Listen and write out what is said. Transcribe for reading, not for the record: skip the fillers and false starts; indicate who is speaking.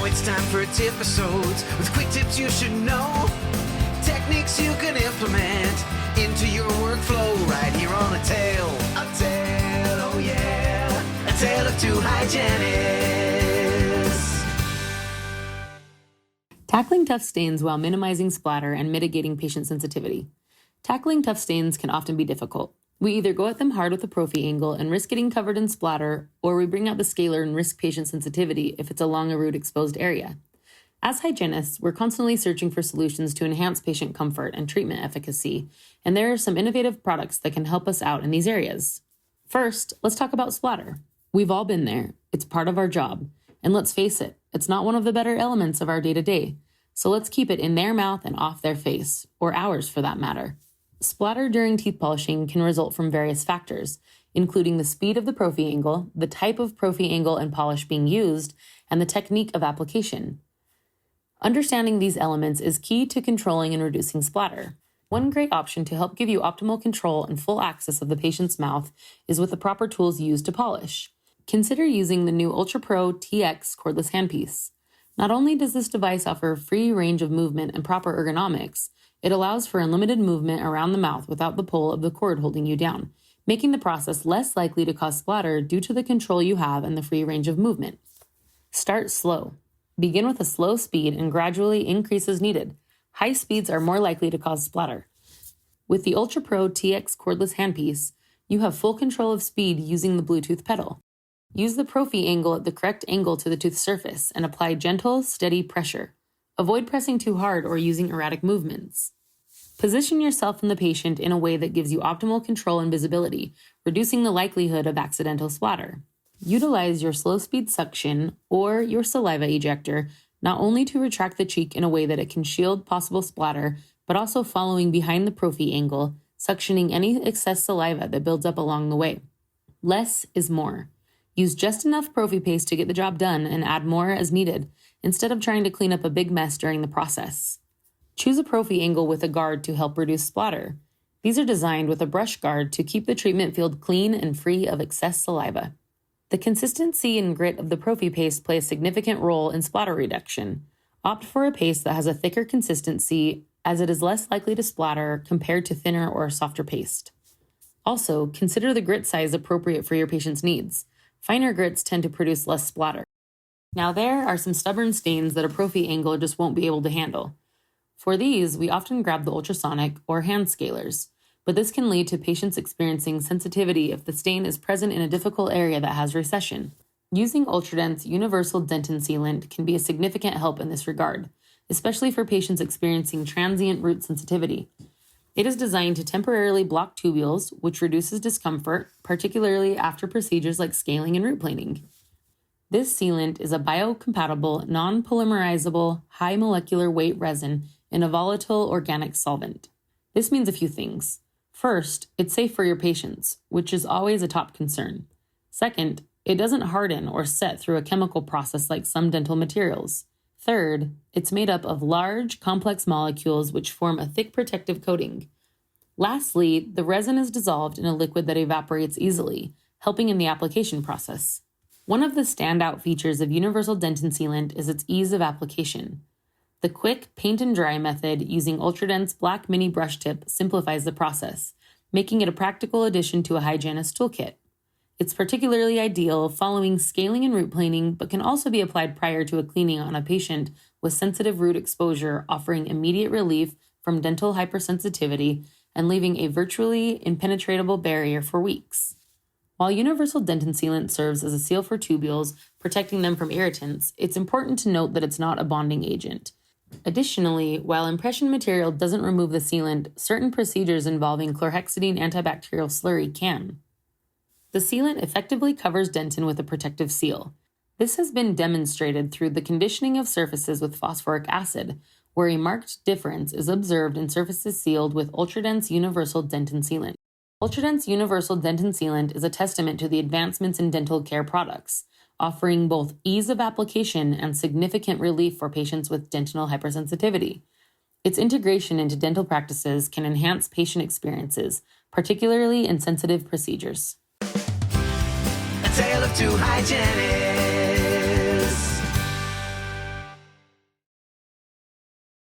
Speaker 1: Now it's time for TIPisodes with quick tips you should know. Techniques you can implement into your workflow right here on A Tale, oh yeah, A Tale of Two Hygienists.
Speaker 2: Tackling tough stains while minimizing splatter and mitigating patient sensitivity. Tackling tough stains can often be difficult. We either go at them hard with a prophy angle and risk getting covered in splatter, or we bring out the scaler and risk patient sensitivity if it's along a root exposed area. As hygienists, we're constantly searching for solutions to enhance patient comfort and treatment efficacy, and there are some innovative products that can help us out in these areas. First, let's talk about splatter. We've all been there. It's part of our job. And let's face it, it's not one of the better elements of our day-to-day. So let's keep it in their mouth and off their face, or ours for that matter. Splatter during teeth polishing can result from various factors, including the speed of the prophy angle, the type of prophy angle and polish being used, and the technique of application. Understanding these elements is key to controlling and reducing splatter. One great option to help give you optimal control and full access of the patient's mouth is with the proper tools used to polish. Consider using the new Ultra Pro TX cordless handpiece. Not only does this device offer free range of movement and proper ergonomics, it allows for unlimited movement around the mouth without the pull of the cord holding you down, making the process less likely to cause splatter due to the control you have and the free range of movement. Start slow. Begin with a slow speed and gradually increase as needed. High speeds are more likely to cause splatter. With the Ultra Pro TX cordless handpiece, you have full control of speed using the Bluetooth pedal. Use the prophy angle at the correct angle to the tooth surface and apply gentle, steady pressure. Avoid pressing too hard or using erratic movements. Position yourself and the patient in a way that gives you optimal control and visibility, reducing the likelihood of accidental splatter. Utilize your slow-speed suction or your saliva ejector not only to retract the cheek in a way that it can shield possible splatter, but also following behind the prophy angle, suctioning any excess saliva that builds up along the way. Less is more. Use just enough prophy paste to get the job done and add more as needed, instead of trying to clean up a big mess during the process. Choose a prophy angle with a guard to help reduce splatter. These are designed with a brush guard to keep the treatment field clean and free of excess saliva. The consistency and grit of the prophy paste play a significant role in splatter reduction. Opt for a paste that has a thicker consistency, as it is less likely to splatter compared to thinner or softer paste. Also, consider the grit size appropriate for your patient's needs. Finer grits tend to produce less splatter. Now there are some stubborn stains that a prophy angle just won't be able to handle. For these, we often grab the ultrasonic or hand scalers, but this can lead to patients experiencing sensitivity if the stain is present in a difficult area that has recession. Using Ultradense Universal Dentin Sealant can be a significant help in this regard, especially for patients experiencing transient root sensitivity. It is designed to temporarily block tubules, which reduces discomfort, particularly after procedures like scaling and root planing. This sealant is a biocompatible, non-polymerizable, high molecular weight resin in a volatile organic solvent. This means a few things. First, it's safe for your patients, which is always a top concern. Second, it doesn't harden or set through a chemical process like some dental materials. Third, it's made up of large, complex molecules which form a thick protective coating. Lastly, the resin is dissolved in a liquid that evaporates easily, helping in the application process. One of the standout features of Universal Dentin Sealant is its ease of application. The quick paint and dry method using Ultradense Black Mini Brush Tip simplifies the process, making it a practical addition to a hygienist toolkit. It's particularly ideal following scaling and root planing, but can also be applied prior to a cleaning on a patient with sensitive root exposure, offering immediate relief from dental hypersensitivity and leaving a virtually impenetrable barrier for weeks. While Universal Dentin Sealant serves as a seal for tubules, protecting them from irritants, it's important to note that it's not a bonding agent. Additionally, while impression material doesn't remove the sealant, certain procedures involving chlorhexidine antibacterial slurry can. The sealant effectively covers dentin with a protective seal. This has been demonstrated through the conditioning of surfaces with phosphoric acid, where a marked difference is observed in surfaces sealed with Ultradense Universal Dentin Sealant. Ultradense Universal Dentin Sealant is a testament to the advancements in dental care products, offering both ease of application and significant relief for patients with dental hypersensitivity. Its integration into dental practices can enhance patient experiences, particularly in sensitive procedures.
Speaker 1: A Tale of Two Hygienists.